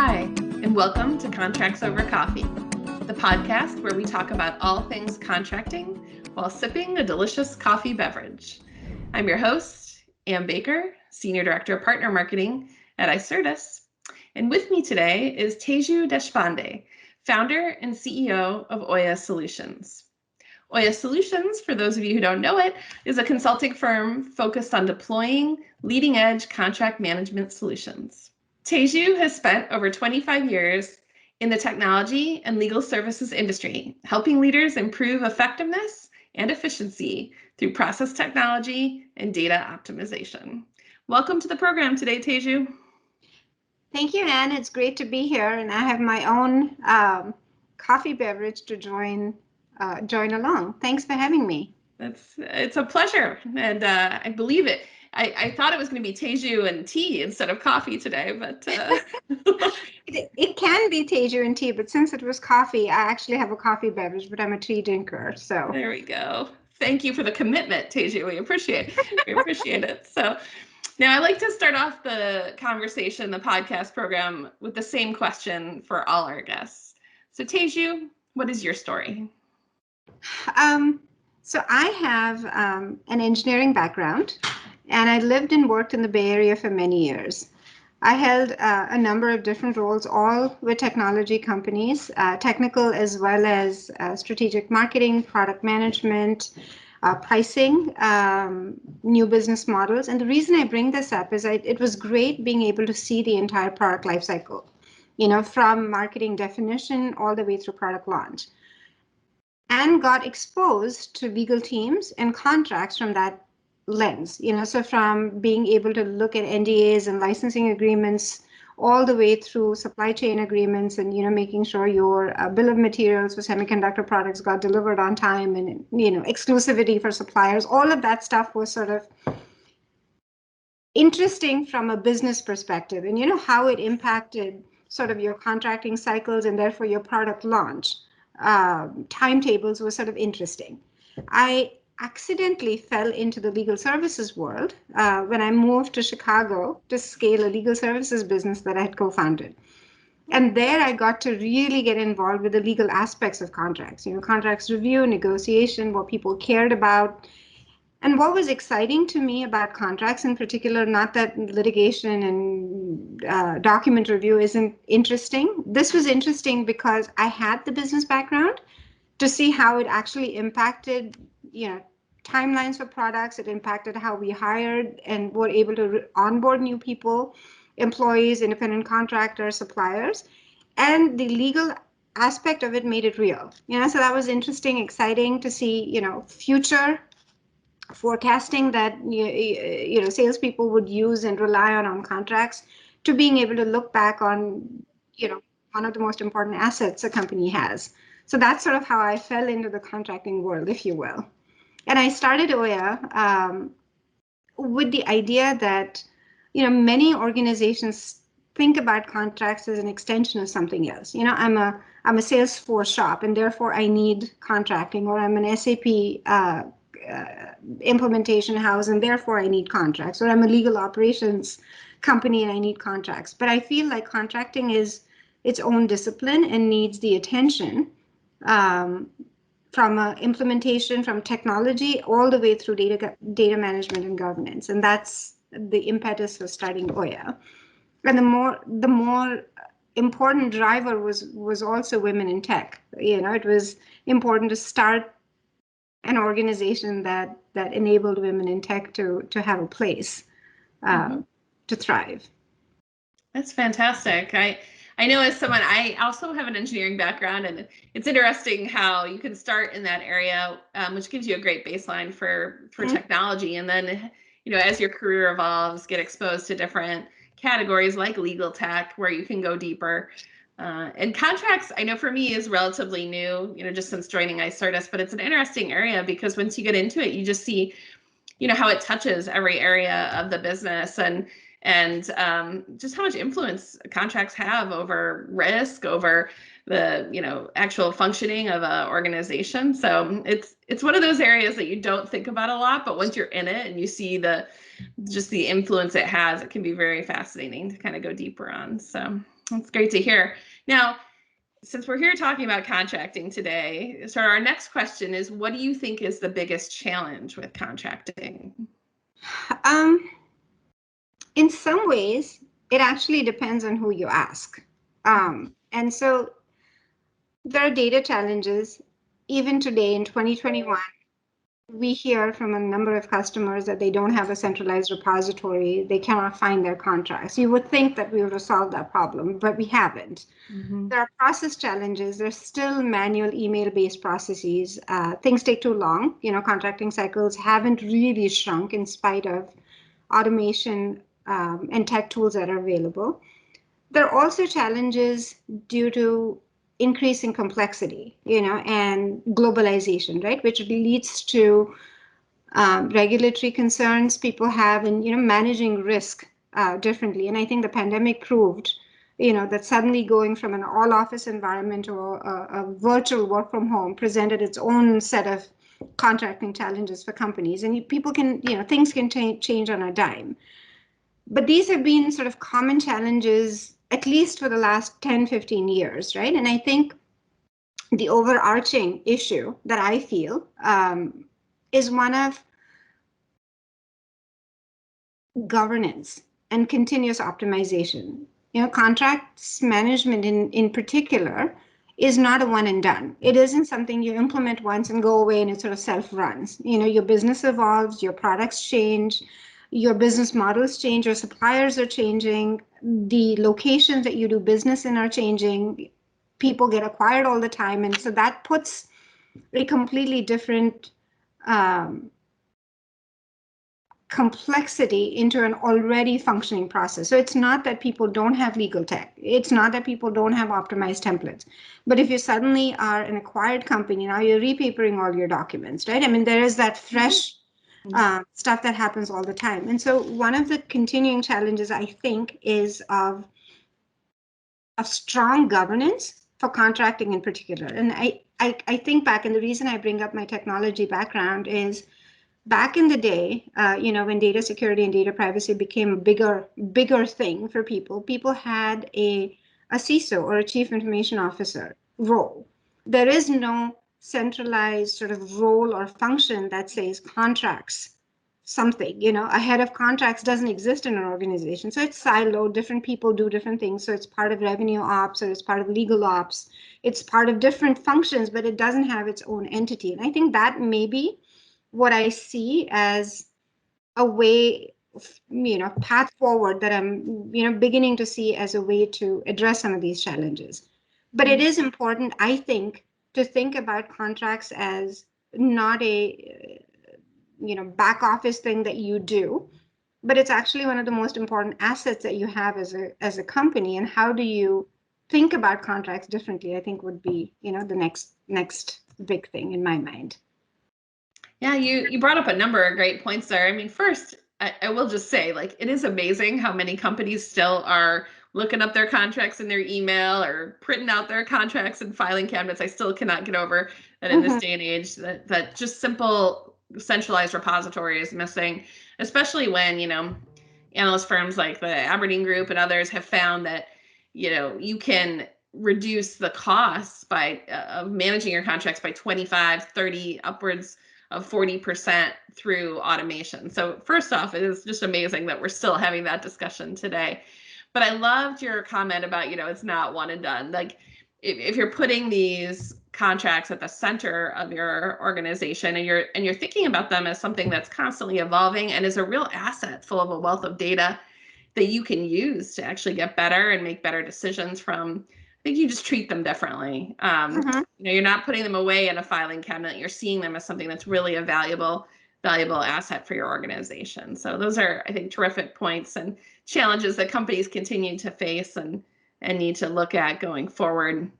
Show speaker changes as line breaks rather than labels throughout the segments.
Hi, and welcome to Contracts Over Coffee, the podcast where we talk about all things contracting while sipping a delicious coffee beverage. I'm your host, Ann Baker, Senior Director of Partner Marketing at Icertis. And with me today is Teju Deshpande, founder and CEO of Oya Solutions. Oya Solutions, for those of you who don't know it, is a consulting firm focused on deploying leading-edge contract management solutions. Teju has spent over 25 years in the technology and legal services industry, helping leaders improve effectiveness and efficiency through process technology and data optimization. Welcome to the program today, Teju.
Thank you, Anne. It's great to be here, and I have my own coffee beverage to join along. Thanks for having me.
It's a pleasure, and I believe it. I thought it was going to be Teju and tea instead of coffee today, but
it can be Teju and tea, but since it was coffee, I actually have a coffee beverage, but I'm a tea drinker. So
there we go. Thank you for the commitment, Teju. We appreciate it. So now I like to start off the conversation, the podcast program, with the same question for all our guests. So Teju, what is your story?
So I have an engineering background, and I lived and worked in the Bay Area for many years. I held a number of different roles, all with technology companies, technical as well as strategic marketing, product management, pricing, new business models. And the reason I bring this up is it was great being able to see the entire product lifecycle, from marketing definition all the way through product launch, and got exposed to legal teams and contracts from that lens, so from being able to look at NDAs and licensing agreements all the way through supply chain agreements and, making sure your bill of materials for semiconductor products got delivered on time and, exclusivity for suppliers. All of that stuff was sort of interesting from a business perspective, and, how it impacted sort of your contracting cycles and therefore your product launch timetables was sort of interesting. I accidentally fell into the legal services world when I moved to Chicago to scale a legal services business that I had co-founded. And there I got to really get involved with the legal aspects of contracts, contracts review, negotiation, what people cared about. And what was exciting to me about contracts in particular, not that litigation and document review isn't interesting. This was interesting because I had the business background to see how it actually impacted, timelines for products. It impacted how we hired and were able to onboard new people, employees, independent contractors, suppliers, and the legal aspect of it made it real. So that was interesting, exciting to see, future forecasting that salespeople would use and rely on contracts, to being able to look back on one of the most important assets a company has. So that's sort of how I fell into the contracting world, if you will. And I started Oya with the idea that many organizations think about contracts as an extension of something else. I'm a Salesforce shop, and therefore I need contracting, or I'm an SAP implementation house, and therefore I need contracts, or I'm a legal operations company and I need contracts. But I feel like contracting is its own discipline and needs the attention from implementation, from technology, all the way through data management and governance. And that's the impetus for starting Oya. And the more important driver was also women in tech. It was important to start an organization that enabled women in tech to have a place to thrive.
That's fantastic. I know as someone, I also have an engineering background, and it's interesting how you can start in that area, which gives you a great baseline for technology. And then, as your career evolves, get exposed to different categories like legal tech, where you can go deeper. And contracts, I know for me, is relatively new, just since joining Icertis, but it's an interesting area because once you get into it, you just see, how it touches every area of the business, and just how much influence contracts have over risk, over the actual functioning of an organization. So it's one of those areas that you don't think about a lot, but once you're in it and you see the influence it has, it can be very fascinating to kind of go deeper on. So That's great to hear. Now, since we're here talking about contracting today, so our next question is, what do you think is the biggest challenge with contracting?
In some ways, it actually depends on who you ask. And so there are data challenges. Even today in 2021, we hear from a number of customers that they don't have a centralized repository. They cannot find their contracts. You would think that we would have solved that problem, but we haven't.
Mm-hmm.
There are process challenges. There's still manual email-based processes. Things take too long. Contracting cycles haven't really shrunk in spite of automation and tech tools that are available. There are also challenges due to increasing complexity, and globalization, right, which leads to regulatory concerns people have in, managing risk differently. And I think the pandemic proved, that suddenly going from an all office environment to a virtual work from home presented its own set of contracting challenges for companies. And people can, things can change on a dime. But these have been sort of common challenges, at least for the last 10, 15 years, right? And I think the overarching issue that I feel is one of governance and continuous optimization. Contracts management in particular is not a one and done. It isn't something you implement once and go away and it sort of self-runs. Your business evolves, your products change, your business models change, your suppliers are changing, the locations that you do business in are changing, people get acquired all the time. And so that puts a completely different complexity into an already functioning process. So it's not that people don't have legal tech. It's not that people don't have optimized templates. But if you suddenly are an acquired company, now you're repapering all your documents, right? I mean, there is that fresh stuff that happens all the time. And so one of the continuing challenges, I think, is of strong governance for contracting in particular. And I think back, and the reason I bring up my technology background is back in the day, when data security and data privacy became a bigger thing for people had a CISO or a chief information officer role. There is no centralized sort of role or function that says contracts something. A head of contracts doesn't exist in an organization. So it's siloed, different people do different things. So it's part of revenue ops or it's part of legal ops. It's part of different functions, but it doesn't have its own entity. And I think that maybe what I see as a way, path forward that I'm, beginning to see as a way to address some of these challenges. But it is important, I think, to think about contracts as not a, back office thing that you do, but it's actually one of the most important assets that you have as a company. And how do you think about contracts differently, I think would be, the next big thing in my mind.
Yeah, you brought up a number of great points there. I mean, first, I will just say, like, it is amazing how many companies still are looking up their contracts in their email or printing out their contracts in filing cabinets. I still cannot get over that in this day and age that just simple centralized repository is missing, especially when, analyst firms like the Aberdeen Group and others have found that, you can reduce the costs by of managing your contracts by 25, 30, upwards of 40% through automation. So first off, it is just amazing that we're still having that discussion today. But I loved your comment about, it's not one and done. Like if you're putting these contracts at the center of your organization and you're thinking about them as something that's constantly evolving and is a real asset full of a wealth of data that you can use to actually get better and make better decisions from, I think you just treat them differently. You're not putting them away in a filing cabinet. You're seeing them as something that's really a valuable asset for your organization. So those are, I think, terrific points and challenges that companies continue to face and need to look at going forward.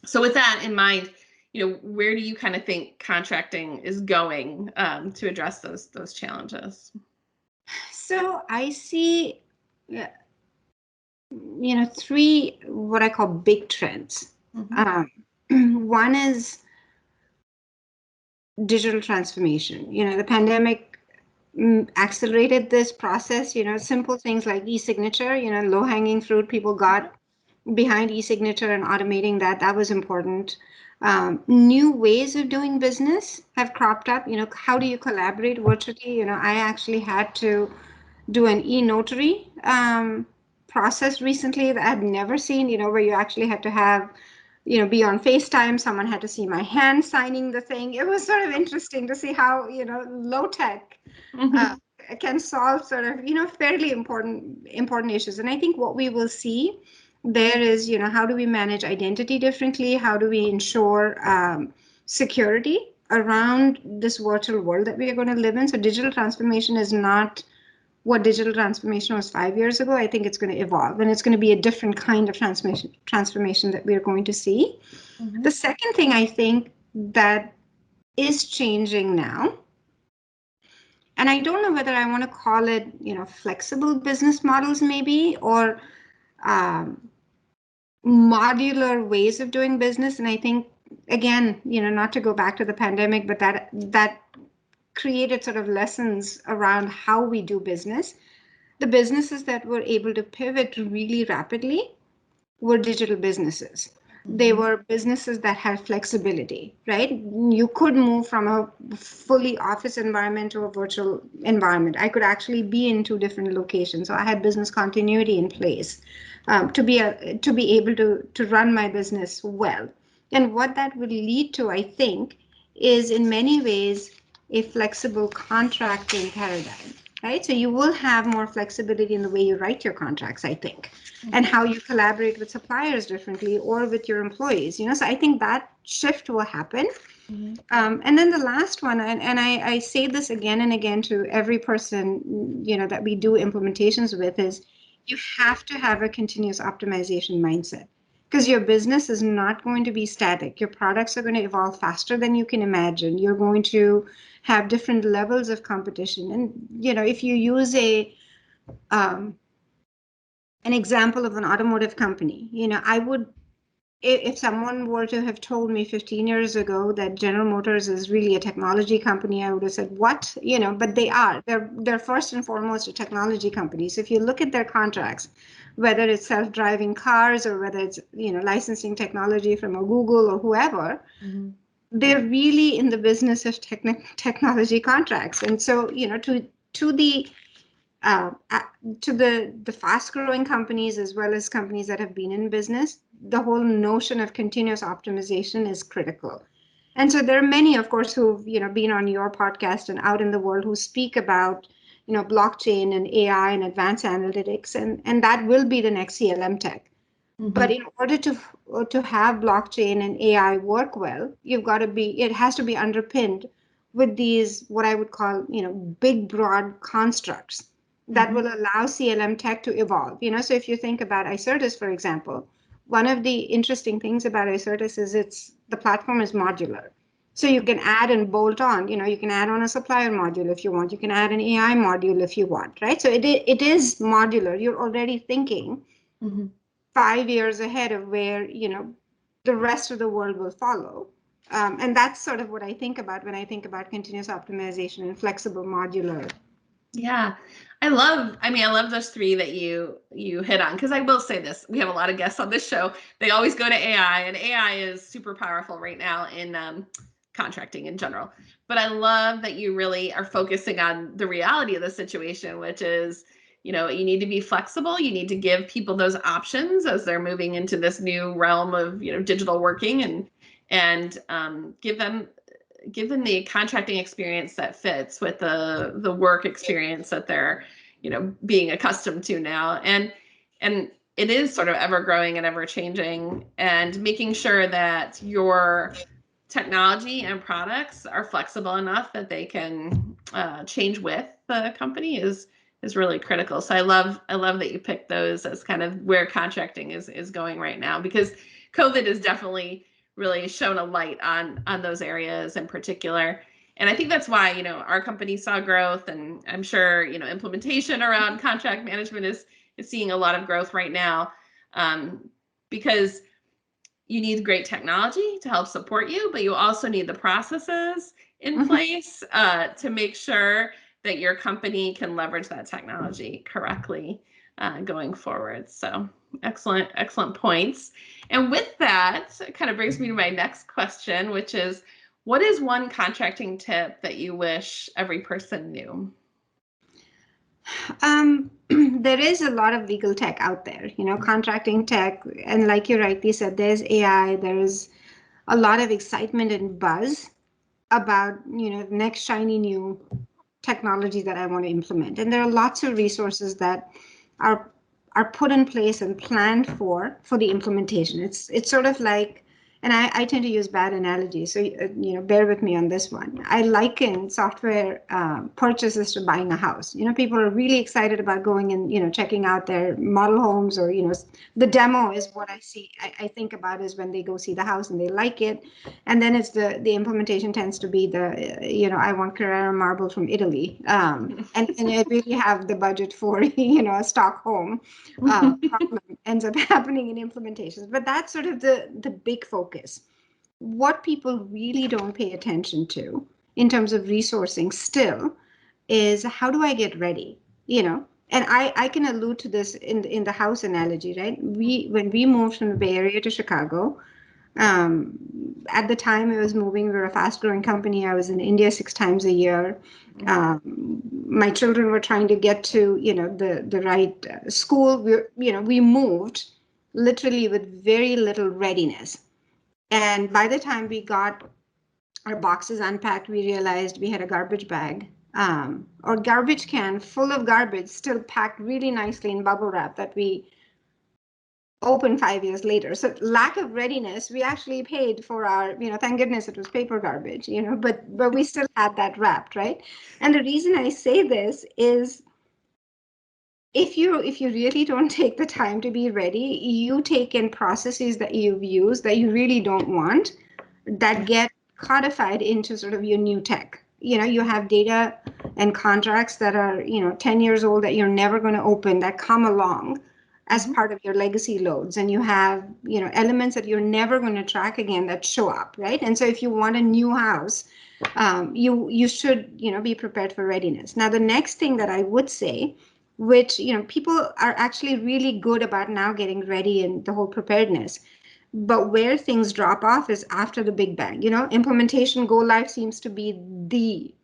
So with that in mind, where do you kind of think contracting is going to address those challenges?
So I see, three what I call big trends. One is digital transformation. The pandemic accelerated this process. Simple things like e-signature, low-hanging fruit people got behind e-signature and automating that was important. New ways of doing business have cropped up. How do you collaborate virtually? I actually had to do an e-notary process recently that I'd never seen, where you actually had to have, be on FaceTime. Someone had to see my hand signing the thing. It was sort of interesting to see how, low tech uh,
Mhm.
can solve sort of, fairly important issues. And I think what we will see there is, how do we manage identity differently? How do we ensure security around this virtual world that we are going to live in? So digital transformation is not what digital transformation was 5 years ago. I think it's going to evolve, and it's going to be a different kind of transformation that we're going to see. The
Mhm.
second thing I think that is changing now, and I don't know whether I want to call it, flexible business models maybe, or um, modular ways of doing business. And I think, again, not to go back to the pandemic, but that created sort of lessons around how we do business. The businesses that were able to pivot really rapidly were digital businesses. They
Mhm.
were businesses that had flexibility, right? You could move from a fully office environment to a virtual environment. I could actually be in two different locations. So I had business continuity in place to be able to run my business well. And what that would lead to, I think, is in many ways a flexible contracting paradigm, right? So you will have more flexibility in the way you write your contracts, I think, and
Mhm.
how you collaborate with suppliers differently or with your employees. So I think that shift will happen.
Mhm.
And then the last one, and I say this again and again to every person, that we do implementations with, is you have to have a continuous optimization mindset, because your business is not going to be static. Your products are going to evolve faster than you can imagine. You're going to have different levels of competition. And, if you use um, an example of an automotive company, I would, if someone were to have told me 15 years ago that General Motors is really a technology company, I would have said, what? But they are. They're first and foremost a technology company. So if you look at their contracts, whether it's self-driving cars or whether it's, licensing technology from a Google or whoever,
Mhm.
they're really in the business of technology contracts. And so, to the uh, uh, to the fast growing companies as well as companies that have been in business, the whole notion of continuous optimization is critical. And so there are many, of course, who've been on your podcast and out in the world who speak about blockchain and AI and advanced analytics, and that will be the next CLM tech. But
Mhm.
in order to have blockchain and AI work well, it has to be underpinned with these, what I would call, big broad constructs that
Mhm.
will allow CLM tech to evolve. So if you think about Icertis, for example, one of the interesting things about Icertis is the platform is modular. So you can add and bolt on, you can add on a supplier module if you want, you can add an AI module if you want, right? So it is modular. You're already thinking
Mhm.
5 years ahead of where the rest of the world will follow. And that's sort of what I think about when I think about continuous optimization and flexible modular.
Yeah. I love those three that you hit on, because I will say this. We have a lot of guests on this show. They always go to AI, and AI is super powerful right now in contracting in general. But I love that you really are focusing on the reality of the situation, which is, you need to be flexible. You need to give people those options as they're moving into this new realm of, digital working, and give them the contracting experience that fits with the work experience that they're being accustomed to now. And it is sort of ever growing and ever changing, and making sure that your technology and products are flexible enough that they can change with the company is really critical. So I love that you picked those as kind of where contracting is going right now, because COVID has definitely really shown a light on those areas in particular. And I think that's why, our company saw growth, and I'm sure, implementation around contract management is seeing a lot of growth right now, um, because you need great technology to help support you, but you also need the processes in
Mhm.
place to make sure that your company can leverage that technology correctly going forward. So. Excellent points. And with that, it kind of brings me to my next question, which is, what is one contracting tip that you wish every person knew?
There is a lot of legal tech out there, contracting tech. And like you rightly said, there's AI, there's a lot of excitement and buzz about, next shiny new technology that I want to implement. And there are lots of resources that are are put in place and planned for the implementation. It's sort of like, and I tend to use bad analogies, so bear with me on this one. I liken software purchases to buying a house. People are really excited about going and checking out their model homes, or the demo is what I think about is when they go see the house and they like it, and then it's the implementation tends to be the I want Carrara marble from Italy, and I really have the budget for a stock home. Problem ends up happening in implementations, but that's sort of the big focus. What people really don't pay attention to in terms of resourcing still is, how do I get ready? And I can allude to this in the house analogy, right? When we moved from the Bay Area to Chicago, at the time I was moving, we were a fast growing company. I was in India 6 times a year. My children were trying to get to, the right school. We moved literally with very little readiness. And by the time we got our boxes unpacked, we realized we had a garbage bag, or garbage can full of garbage, still packed really nicely in bubble wrap, that we open 5 years later. So lack of readiness, we actually paid for our, thank goodness it was paper garbage, but we still had that wrapped, right? And the reason I say this is, if you really don't take the time to be ready, you take in processes that you've used that you really don't want, that get codified into sort of your new tech. You have data and contracts that are 10 years old that you're never going to open, that come along as part of your legacy loads, and you have elements that you're never going to track again that show up, right? And so if you want a new house, you should be prepared for readiness. Now the next thing that I would say, which people are actually really good about now getting ready and the whole preparedness, but where things drop off is after the big bang. Implementation go live seems to be the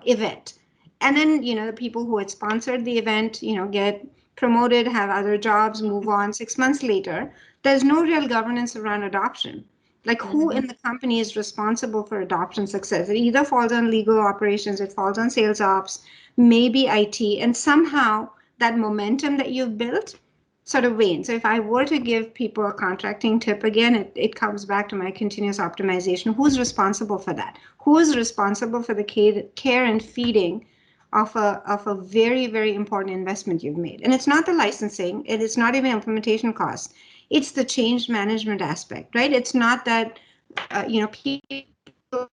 event, and then the people who had sponsored the event get promoted, have other jobs, move on. 6 months later, there's no real governance around adoption. Like, who in the company is responsible for adoption success? It either falls on legal operations, it falls on sales ops, maybe IT, and somehow that momentum that you've built sort of wanes. So if I were to give people a contracting tip again, it comes back to my continuous optimization. Who's responsible for that? Who is responsible for the care and feeding of a very, very important investment you've made? And it's not the licensing, and it's not even implementation costs. It's the change management aspect, right? It's not that people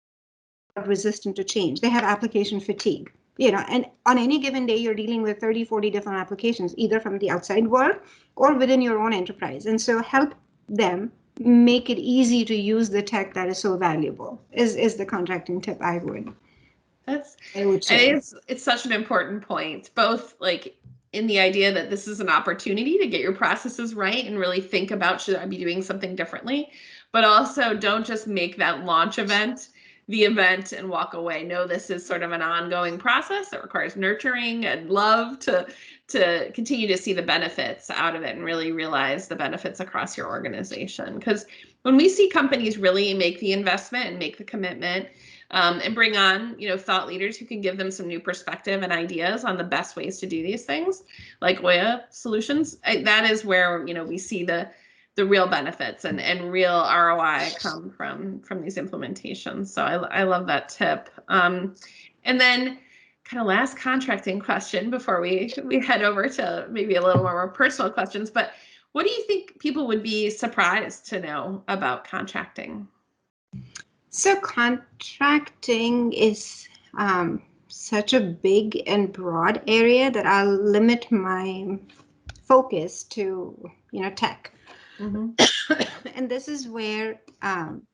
are resistant to change. They have application fatigue. And on any given day, you're dealing with 30, 40 different applications, either from the outside world or within your own enterprise. And so help them make it easy to use the tech that is so valuable is the contracting tip I would say.
It's such an important point, both like in the idea that this is an opportunity to get your processes right and really think about, should I be doing something differently? But also, don't just make that launch event the event and walk away. No, this is sort of an ongoing process that requires nurturing and love to continue to see the benefits out of it and really realize the benefits across your organization. Because when we see companies really make the investment and make the commitment, and bring on, thought leaders who can give them some new perspective and ideas on the best ways to do these things, like Oya Solutions, that is where, we see the real benefits and real ROI come from these implementations. So I love that tip. And then kind of last contracting question before we head over to maybe a little more personal questions, but what do you think people would be surprised to know about contracting?
So contracting is such a big and broad area that I'll limit my focus to, tech. And this is where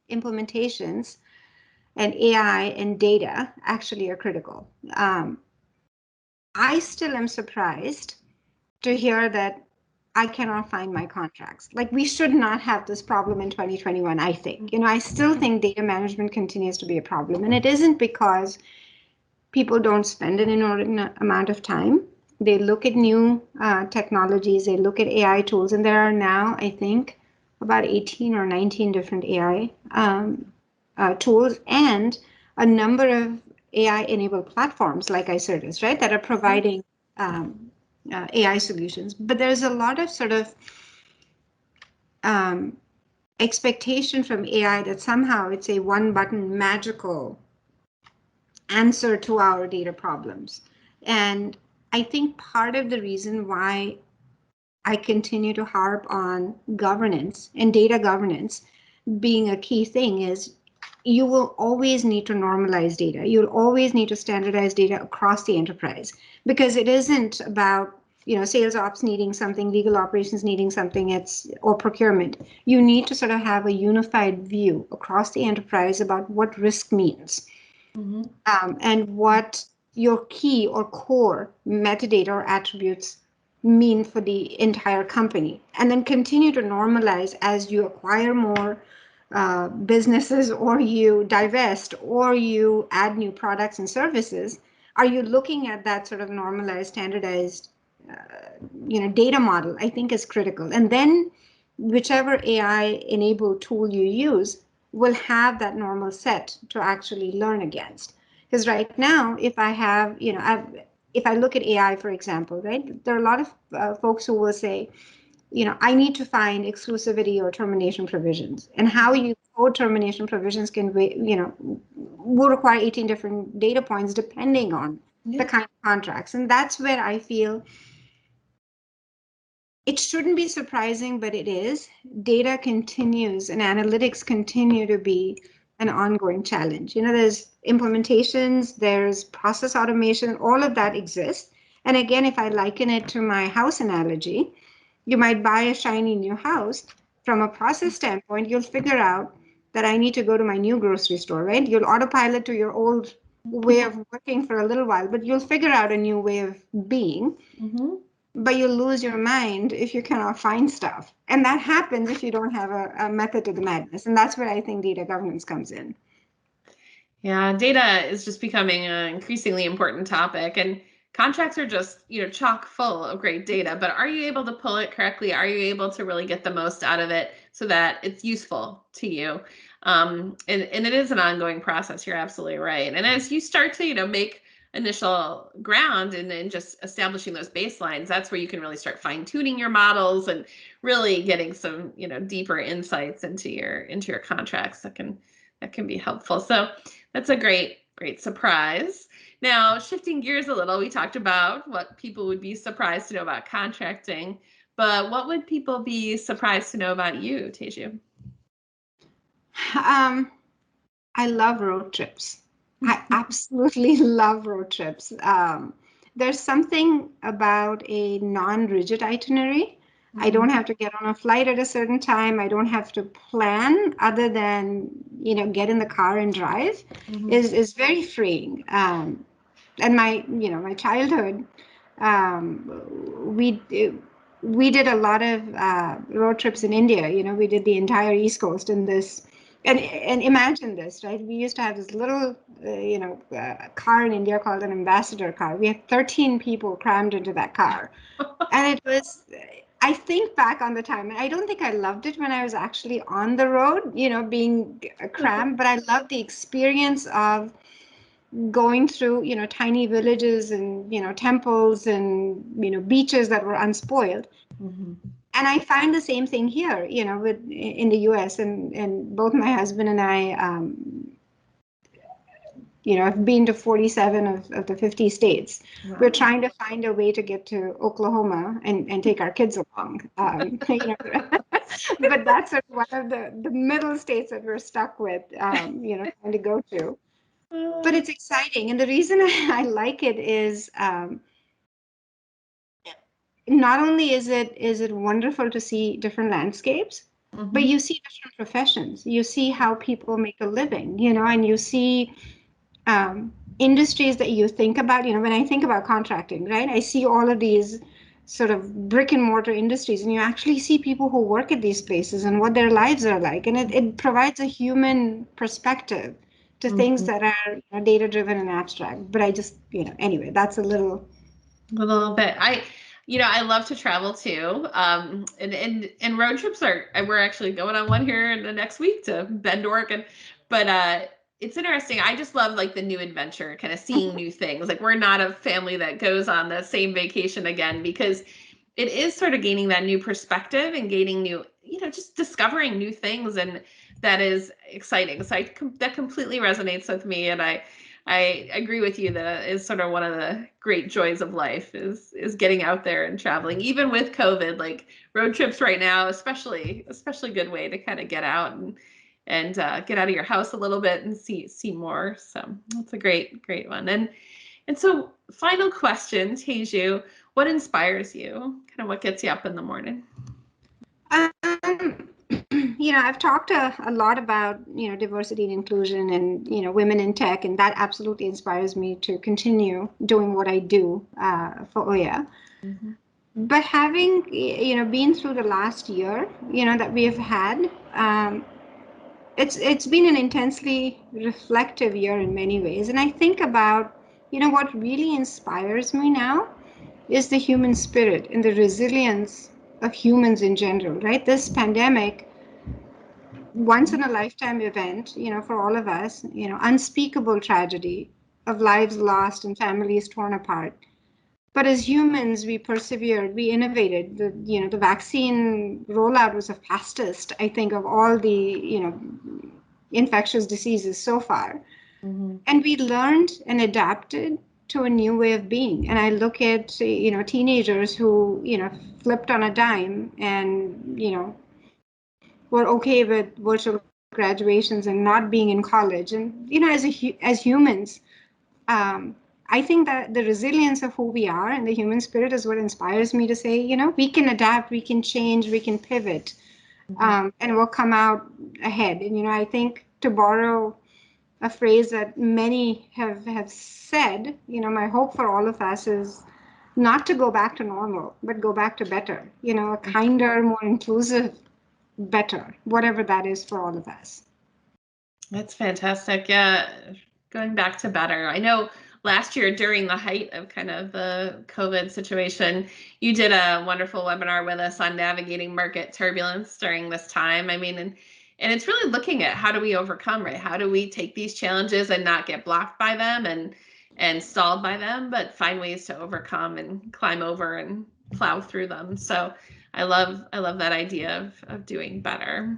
implementations and AI and data actually are critical. I still am surprised to hear that I cannot find my contracts. Like we should not have this problem in 2021, I think. I still think data management continues to be a problem. And it isn't because people don't spend an inordinate amount of time. They look at new technologies, they look at AI tools, and there are now, I think, about 18 or 19 different AI tools and a number of AI-enabled platforms like Icertis, right, that are providing AI solutions. But there's a lot of sort of um, expectation from AI that somehow it's a one-button magical answer to our data problems. And I think part of the reason why I continue to harp on governance and data governance being a key thing is you will always need to normalize data. You'll always need to standardize data across the enterprise because it isn't about sales ops needing something, legal operations needing something, or procurement. You need to sort of have a unified view across the enterprise about what risk means. Mm-hmm. And what your key or core metadata or attributes mean for the entire company, and then continue to normalize as you acquire more businesses or you divest or you add new products and services. Are you looking at that sort of normalized, standardized, data model? I think is critical. And then whichever AI-enabled tool you use will have that normal set to actually learn against. Because right now, if I have, if I look at AI, for example, right, there are a lot of folks who will say, I need to find exclusivity or termination provisions. And how you code termination provisions will require 18 different data points depending on the kind of contracts. And that's where I feel it shouldn't be surprising, but it is. Data continues and analytics continue to be an ongoing challenge. There's implementations, there's process automation, all of that exists. And again, if I liken it to my house analogy, you might buy a shiny new house. From a process standpoint, you'll figure out that I need to go to my new grocery store, right? You'll autopilot to your old way of working for a little while, but you'll figure out a new way of being. Mm-hmm. But you lose your mind if you cannot find stuff. And that happens if you don't have a method to the madness. And that's where I think data governance comes in.
Yeah, data is just becoming an increasingly important topic. And contracts are just, chock full of great data. But are you able to pull it correctly? Are you able to really get the most out of it so that it's useful to you? And it is an ongoing process. You're absolutely right. And as you start to, make initial ground and just establishing those baselines, that's where you can really start fine-tuning your models and really getting some deeper insights into your contracts that can be helpful. So that's a great surprise. Now, shifting gears a little, we talked about what people would be surprised to know about contracting, but what would people be surprised to know about you, Teju?
I love road trips. I absolutely love road trips. There's something about a non-rigid itinerary. Mm-hmm. I don't have to get on a flight at a certain time. I don't have to plan other than, get in the car and drive. Mm-hmm. is very freeing. And my childhood, we did a lot of road trips in India. We did the entire East Coast in this. And imagine this, right? We used to have this little, car in India called an ambassador car. We had 13 people crammed into that car. And it was, I think back on the time, and I don't think I loved it when I was actually on the road, being crammed, but I loved the experience of going through, tiny villages and, temples and, beaches that were unspoiled. Mm-hmm. And I find the same thing here, in the U.S. and both my husband and I, I've been to 47 of the 50 states. Wow. We're trying to find a way to get to Oklahoma and take our kids along. But that's sort of one of the middle states that we're stuck with, trying to go to. But it's exciting. And the reason I like it is, not only is it wonderful to see different landscapes, mm-hmm. but you see different professions. You see how people make a living, and you see industries that you think about. When I think about contracting, right, I see all of these sort of brick and mortar industries, and you actually see people who work at these places and what their lives are like. And it provides a human perspective to things
Mhm.
that are data driven and abstract. But I just, anyway, that's a little.
A little bit. I love to travel too. And road trips we're actually going on one here in the next week to Bend, Oregon. But it's interesting. I just love like the new adventure, kind of seeing new things. Like we're not a family that goes on the same vacation again because it is sort of gaining that new perspective and gaining new, just discovering new things, and that is exciting. So that completely resonates with me, and I agree with you that is sort of one of the great joys of life is getting out there and traveling. Even with COVID, like road trips right now, especially good way to kind of get out and get out of your house a little bit and see more. So that's a great one. And so final question, Teju, what inspires you? Kind of what gets you up in the morning?
Um, I've talked a lot about, diversity and inclusion and, women in tech, and that absolutely inspires me to continue doing what I do for Oya.
Mm-hmm.
But having, been through the last year, that we have had, it's been an intensely reflective year in many ways. And I think about, what really inspires me now is the human spirit and the resilience of humans in general, right? This pandemic, once in a lifetime event, for all of us, unspeakable tragedy of lives lost and families torn apart. But as humans, we persevered, we innovated. The vaccine rollout was the fastest, I think, of all the, infectious diseases so far.
Mm-hmm.
And we learned and adapted to a new way of being. And I look at, teenagers who, flipped on a dime and, were okay with virtual graduations and not being in college. And, as humans, I think that the resilience of who we are and the human spirit is what inspires me to say, we can adapt, we can change, we can pivot,
Mm-hmm.
and we'll come out ahead. And, I think, to borrow a phrase that many have said, my hope for all of us is not to go back to normal, but go back to better, a kinder, more inclusive, better, whatever that is for all of us.
That's fantastic. Yeah, going back to better. I know last year during the height of kind of the COVID situation, you did a wonderful webinar with us on navigating market turbulence during this time. I mean, and it's really looking at how do we overcome, right? How do we take these challenges and not get blocked by them and stalled by them, but find ways to overcome and climb over and plow through them. So I love that idea of doing better.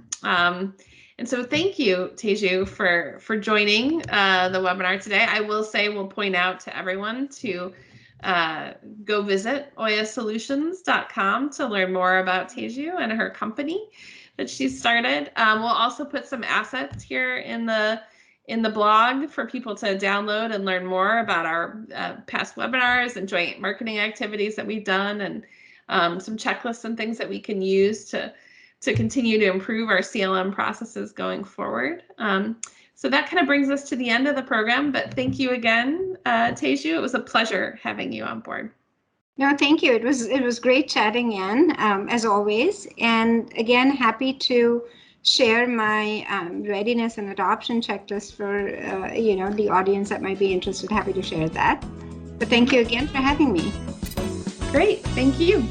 And so thank you, Teju, for joining the webinar today. I will say, we'll point out to everyone to go visit oyasolutions.com to learn more about Teju and her company that she started. We'll also put some assets here in the blog for people to download and learn more about our past webinars and joint marketing activities that we've done, and some checklists and things that we can use to continue to improve our CLM processes going forward. So that kind of brings us to the end of the program, but thank you again, Teju. It was a pleasure having you on board.
No, thank you. It was great chatting, Anne, as always. And again, happy to share my readiness and adoption checklist for the audience that might be interested. Happy to share that. But thank you again for having me.
Great. Thank you.